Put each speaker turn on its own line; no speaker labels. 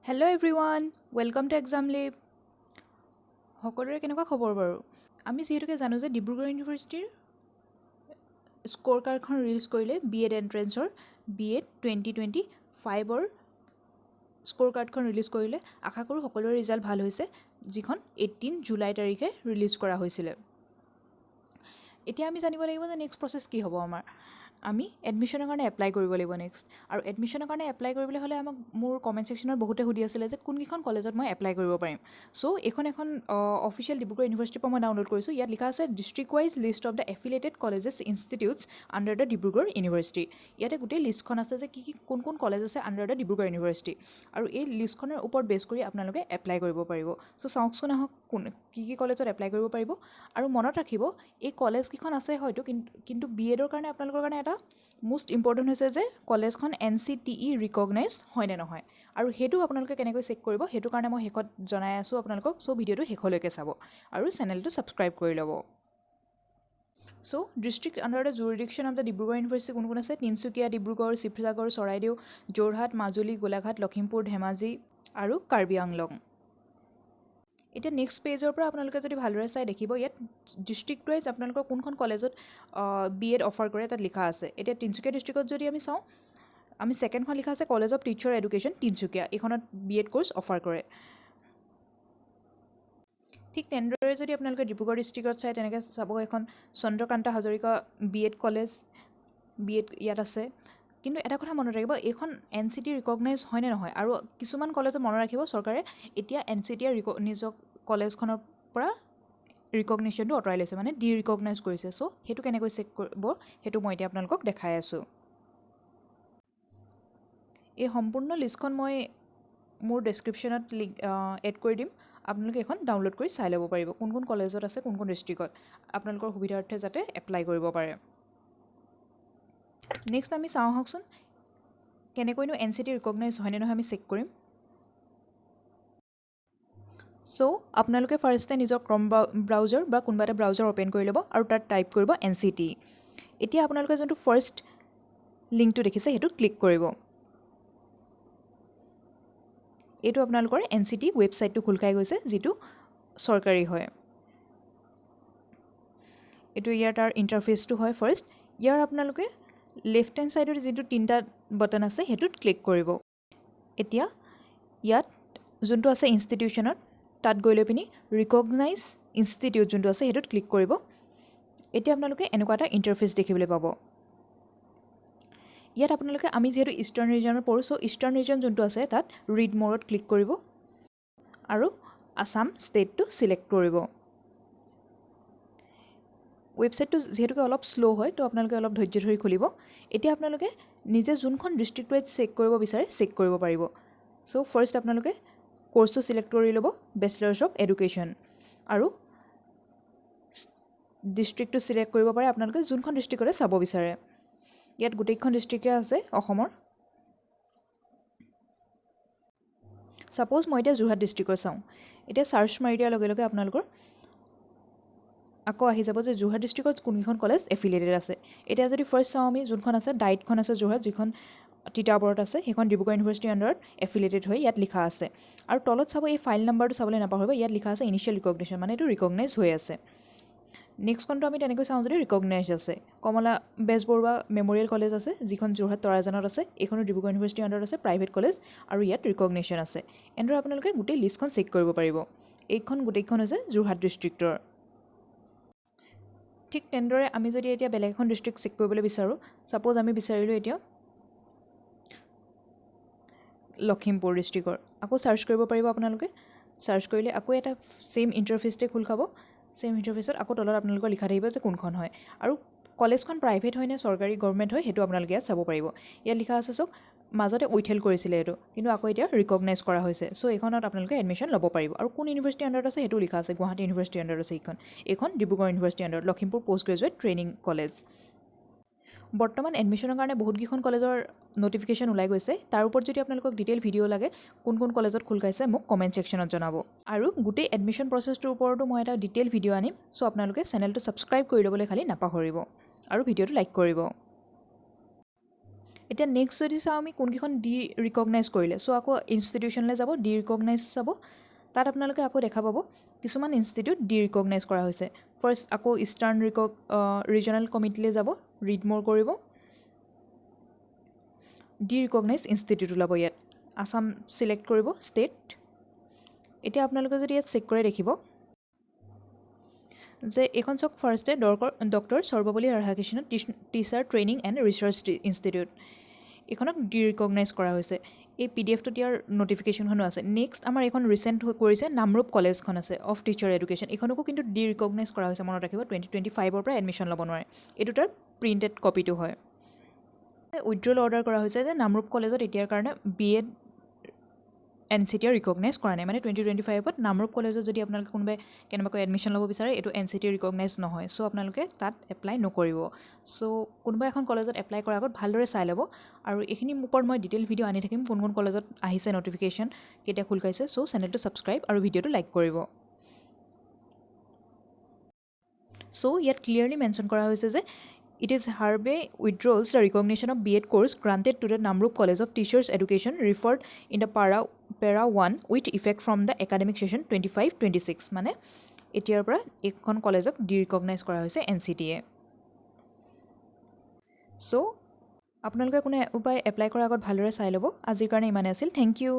Hello everyone, welcome to ExamLeap. সকলোৰে কেনেকুৱা খবৰ বাৰু? আমি যিহেতুকে জানো যে ডিব্ৰুগড় ইউনিভাৰ্চিটিৰ স্ক'ৰ কাৰ্ডখন ৰিলিজ কৰিলে B.Ed এণ্ট্ৰেঞ্চৰ B.Ed 2025ৰ স্ক'ৰ কাৰ্ডখন ৰিলিজ কৰিলে। আশা কৰোঁ সকলোৰে ৰিজাল্ট ভাল হৈছে, যিখন 18 জুলাই তাৰিখে ৰিলিজ কৰা হৈছিলে। এতিয়া আমি জানিব লাগিব যে নেক্সট প্ৰচেছ কি হ'ব আমাৰ। আমি এডমিশ্যনৰ কাৰণে এপ্লাই কৰিব লাগিব নেক্সট। আৰু এডমিশ্যনৰ কাৰণে এপ্লাই কৰিবলৈ হ'লে আমাক মোৰ কমেণ্ট ছেকশ্যনত বহুতে সুধি আছিলে যে কোনকেইখন কলেজত মই এপ্লাই কৰিব পাৰিম। চ' এখন অফিচিয়েল ডিব্ৰুগড় ইউনিভাৰ্চিটিৰ পৰা মই ডাউনলোড কৰিছোঁ। ইয়াত লিখা আছে district wise list of the affiliated colleges institutes under the Dibrugarh university. ইয়াতে গোটেই লিষ্টখন আছে যে কোন কোন কলেজ আছে আণ্ডাৰ দ্য ডিব্ৰুগড় ইউনিভাৰ্চিটি। আৰু এই লিষ্টখনৰ ওপৰত বেছ কৰি আপোনালোকে এপ্লাই কৰিব পাৰিব। চ' চাওকচোন আহক কি কলেজত এপ্লাই কৰিব পাৰিব। আৰু মনত ৰাখিব এই কলেজকেইখন আছে হয়তো, কিন্তু B.Edৰ কাৰণে আপোনালোকৰ কাৰণে এটা মোষ্ট ইম্পৰ্টেণ্ট হৈছে যে কলেজখন NCTE ৰিকগনাইজ হয় নে নহয়। আৰু সেইটো আপোনালোকে কেনেকৈ চেক কৰিব সেইটো কাৰণে মই শেষত জনাই আছোঁ আপোনালোকক। চ' ভিডিঅ'টো শেষলৈকে চাব আৰু চেনেলটো ছাবস্ক্ৰাইব কৰি ল'ব। So' district under the jurisdiction of the Dibrugarh university কোন কোন আছে? তিনিচুকীয়া, ডিব্ৰুগড়, শিৱসাগৰ, চৰাইদেউ, যোৰহাট, মাজুলী, গোলাঘাট, লখিমপুৰ, ধেমাজি আৰু কাৰ্বি আংলং। এতিয়া নেক্সট পেজৰ পৰা আপোনালোকে যদি ভালদৰে চাই দেখিব ইয়াত ডিষ্ট্ৰিক্ট ৱাইজ আপোনালোকৰ কোনখন কলেজত B.Ed অফাৰ কৰে তাত লিখা আছে। এতিয়া তিনিচুকীয়া ডিষ্ট্ৰিক্টত যদি আমি চাওঁ, আমি ছেকেণ্ডখন লিখা আছে college of teacher education Tinsukia. এইখনত B.Ed কোৰ্চ অফাৰ কৰে। ঠিক তেনেদৰে যদি আপোনালোকে ডিব্ৰুগড় ডিষ্ট্ৰিক্টত চাই তেনেকৈ চাব এখন Chandrakant Hazarika B.Ed college B.Ed ইয়াত আছে। কিন্তু এটা কথা মনত ৰাখিব, এইখন NCTE ৰিকগনাইজ হয় নে নহয়। আৰু কিছুমান কলেজত মনত ৰাখিব চৰকাৰে এতিয়া NCTE নিজৰ কলেজখনৰ পৰা ৰিকগনিশ্যনটো আঁতৰাই লৈছে, মানে ডি ৰিকগনাইজ কৰিছে। চ' সেইটো কেনেকৈ চেক কৰিব সেইটো মই এতিয়া আপোনালোকক দেখাই আছোঁ। এই সম্পূৰ্ণ লিষ্টখন মই মোৰ ডেছক্ৰিপশ্যনত এড কৰি দিম। আপোনালোকে এখন ডাউনলোড কৰি চাই ল'ব পাৰিব কোন কোন কলেজত আছে কোন কোন ডিষ্ট্ৰিক্টত, আপোনালোকৰ সুবিধাৰ্থে যাতে এপ্লাই কৰিব পাৰে। নেক্সট আমি চাওঁ আহকচোন কেনেকৈনো NCTE ৰিকগনাইজ হয়নে নহয় আমি চেক কৰিম। চ' আপোনালোকে ফাৰ্ষ্টে নিজৰ ক্ৰম ব্ৰাউজাৰ বা কোনোবা এটা ব্ৰাউজাৰ অ'পেন কৰি ল'ব আৰু তাত টাইপ কৰিব NCTE। এতিয়া আপোনালোকে যোনটো ফাৰ্ষ্ট লিংকটো দেখিছে সেইটোত ক্লিক কৰিব। এইটো আপোনালোকৰ NCTE ৱেবছাইটটো খোল খাই গৈছে, যিটো চৰকাৰী হয়। এইটো ইয়াৰ তাৰ ইণ্টাৰফেচটো হয় ফাৰ্ষ্ট। ইয়াৰ আপোনালোকে লেফ্ট হেণ্ড ছাইডত যিটো তিনিটা বটন আছে সেইটোত ক্লিক কৰিব। এতিয়া ইয়াত যোনটো আছে ইনষ্টিটিউশ্যনত তাত গৈ লৈ পিনি ৰিকগনাইজ ইনষ্টিটিউট যোনটো আছে সেইটোত ক্লিক কৰিব। এতিয়া আপোনালোকে এনেকুৱা এটা ইণ্টাৰফেচ দেখিবলৈ পাব। ইয়াত আপোনালোকে আমি যিহেতু ইষ্টাৰ্ণ ৰিজনত পঢ়োঁ, চ' ইষ্টাৰ্ণ ৰিজন যোনটো আছে তাত ৰিড মৰত ক্লিক কৰিব আৰু আছাম ষ্টেটটো ছিলেক্ট কৰিব। ৱেবছাইটটো যিহেতুকে অলপ শ্ল' হয় তো আপোনালোকে অলপ ধৈৰ্য ধৰি খুলিব। এতিয়া আপোনালোকে নিজে যোনখন ডিষ্ট্ৰিক্ট ৱাইজ চেক কৰিব বিচাৰে চেক কৰিব পাৰিব। চ' ফাৰ্ষ্ট আপোনালোকে কোৰ্চটো ছিলেক্ট কৰি ল'ব বেচলাৰ্ছ অফ এডুকেশ্যন আৰু ডিষ্ট্ৰিক্টটো ছিলেক্ট কৰিব পাৰে আপোনালোকে যোনখন ডিষ্ট্ৰিক্টতে চাব বিচাৰে। ইয়াত গোটেইখন ডিষ্ট্ৰিক্টে আছে অসমৰ। ছাপ'জ মই এতিয়া যোৰহাট ডিষ্ট্ৰিক্টৰ চাওঁ। এতিয়া ছাৰ্চ মাৰি দিয়াৰ লগে লগে আপোনালোকৰ আকৌ আহি যাব যে যোৰহাট ডিষ্ট্ৰিক্টত কোনকেইখন কলেজ এফিলিয়েটেড আছে। এতিয়া যদি ফাৰ্ষ্ট চাওঁ আমি যোনখন আছে ডাইটখন আছে যোৰহাট, যিখন তিতাবৰত আছে সেইখন ডিব্ৰুগড় ইউনিভাৰ্চিটিৰ আণ্ডাৰত এফিলিয়েটেড হৈ ইয়াত লিখা আছে। আৰু তলত চাব এই ফাইল নাম্বাৰটো চাবলৈ নাপাহৰিব, ইয়াত লিখা আছে ইনিচিয়েল ৰিকগনিশ্যন, মানে এইটো ৰিকগনাইজ হৈ আছে। নেক্সটখনটো আমি তেনেকৈ চাওঁ যদি ৰিকগনাইজ আছে। কমলা বেজবৰুৱা মেম'ৰিয়েল কলেজ আছে যিখন যোৰহাট তৰাজানত আছে, এইখনো ডিব্ৰুগড় ইউনিভাৰ্চিটিৰ আণ্ডাৰত আছে, প্ৰাইভেট কলেজ আৰু ইয়াত ৰিকগনিশ্যন আছে। এনেদৰে আপোনালোকে গোটেই লিষ্টখন চেক কৰিব পাৰিব। এইখন গোটেইখন হৈছে যোৰহাট ডিষ্ট্ৰিক্টৰ। ঠিক তেনেদৰে আমি যদি এতিয়া বেলেগ এখন ডিষ্ট্ৰিক্ট চেক কৰিবলৈ বিচাৰোঁ, ছাপ'জ আমি বিচাৰিলোঁ এতিয়া লখিমপুৰ ডিষ্ট্ৰিক্টৰ, আকৌ ছাৰ্চ কৰিব পাৰিব আপোনালোকে। ছাৰ্চ কৰিলে আকৌ এটা ছেইম ইণ্টাৰফেচতে খোল খাব। ছেইম ইণ্টাৰফেচত আকৌ তলত আপোনালোকৰ লিখা থাকিব যে কোনখন হয় আৰু কলেজখন প্ৰাইভেট হয় নে চৰকাৰী গভৰ্ণমেণ্ট হয় সেইটো আপোনালোকে ইয়াত চাব পাৰিব। ইয়াত লিখা আছে চাওক মাজতে উইথহেল্ড কৰিছিলে এইটো, কিন্তু আকৌ এতিয়া ৰিকগনাইজ কৰা হৈছে। চ' এইখনত আপোনালোকে এডমিশ্যন ল'ব পাৰিব। আৰু কোন ইউনিভাৰ্চিটিৰ আণ্ডাৰত আছে সেইটো লিখা আছে, গুৱাহাটী ইউনিভাৰ্চিটিৰ আণ্ডাৰত আছে এইখন ডিব্ৰুগড় ইউনিভাৰ্চিটিৰ আণ্ডাৰত Lakhimpur post graduate training college. বৰ্তমান এডমিশ্যনৰ কাৰণে বহুতকেইখন কলেজৰ নটিফিকেশ্যন ওলাই গৈছে। তাৰ ওপৰত যদি আপোনালোকক ডিটেইল ভিডিঅ' লাগে কোন কোন কলেজত খোল খাইছে মোক কমেণ্ট ছেকশ্যনত জনাব। আৰু গোটেই এডমিশ্যন প্ৰচেছটোৰ ওপৰতো মই এটা ডিটেইল ভিডিঅ' আনিম। চ' আপোনালোকে চেনেলটো ছাবস্ক্ৰাইব কৰি ল'বলৈ খালি নাপাহৰিব আৰু ভিডিঅ'টো লাইক কৰিব। এতিয়া নেক্সট যদি চাওঁ আমি কোনকেইখন ডি ৰিকগনাইজ কৰিলে, চ' আকৌ ইনষ্টিটিউশ্যনলৈ যাব, ডি ৰিকগনাইজ চাব, তাত আপোনালোকে আকৌ দেখা পাব কিছুমান ইনষ্টিটিউট ডি ৰিকগনাইজ কৰা হৈছে। ফাৰ্ষ্ট আকৌ ইষ্টাৰ্ণ ৰিজনেল কমিটিলৈ যাব, ৰিড মোৰ কৰিব, ডি ৰিকগনাইজ ইনষ্টিটিউট ওলাব ইয়াত, আছাম ছিলেক্ট কৰিব, ষ্টেট। এতিয়া আপোনালোকে যদি ইয়াত চেক কৰি দেখিব যে এইখন চাওক, ফাৰ্ষ্টে doctor Sarvepalli Radhakrishnan teacher training and research institute, এইখনক ডি ৰিকগনাইজ কৰা হৈছে। এই PDF-টোত ইয়াৰ নটিফিকেশ্যনখনো আছে। নেক্সট আমাৰ এইখন ৰিচেণ্ট হৈ কৰিছে নামৰূপ কলেজখন আছে অফ টিচাৰ এডুকেশ্যন, এইখনকো কিন্তু ডি ৰিকগনাইজ কৰা হৈছে, মনত ৰাখিব। 2025 পৰা এডমিশ্যন ল'ব নোৱাৰে, এইটো তাৰ প্ৰিণ্টেড কপিটো হয়। উইথড্ৰল অৰ্ডাৰ কৰা হৈছে যে নামৰূপ কলেজত এতিয়াৰ কাৰণে B.Ed NCTE ৰিকগনাইজ কৰা নাই, মানে 2025ত নামৰূপ কলেজত যদি আপোনালোকে কোনোবাই কেনেবাকৈ এডমিশ্যন ল'ব বিচাৰে, এইটো NCTE ৰিকগনাইজ নহয়, চ' আপোনালোকে তাত এপ্লাই নকৰিব। চ' কোনোবা এখন কলেজত এপ্লাই কৰাৰ আগত ভালদৰে চাই ল'ব, আৰু এইখিনি ওপৰত মই ডিটেইল ভিডিঅ' আনি থাকিম, কোন কোন কলেজত আহিছে নটিফিকেশ্যন, কেতিয়া খোল খাইছে। চ' চেনেলটো ছাবস্ক্ৰাইব আৰু ভিডিঅ'টো লাইক কৰিব। চ' ইয়াত ক্লিয়াৰলি মেনশ্যন কৰা হৈছে যে it is hereby withdraws the recognition of B.Ed course granted to the Namrup College of Teachers Education referred in the para 1 with effect from the academic session 25-26, মানে এতিয়াৰ পৰা এইখন কলেজক ডি ৰিকগনাইজ কৰা হৈছে NCTE। চ' আপোনালোকে কোনো উপায় এপ্লাই কৰাৰ আগত ভালদৰে চাই ল'ব। আজিৰ কাৰণে ইমানে আছিল, থেংক ইউ।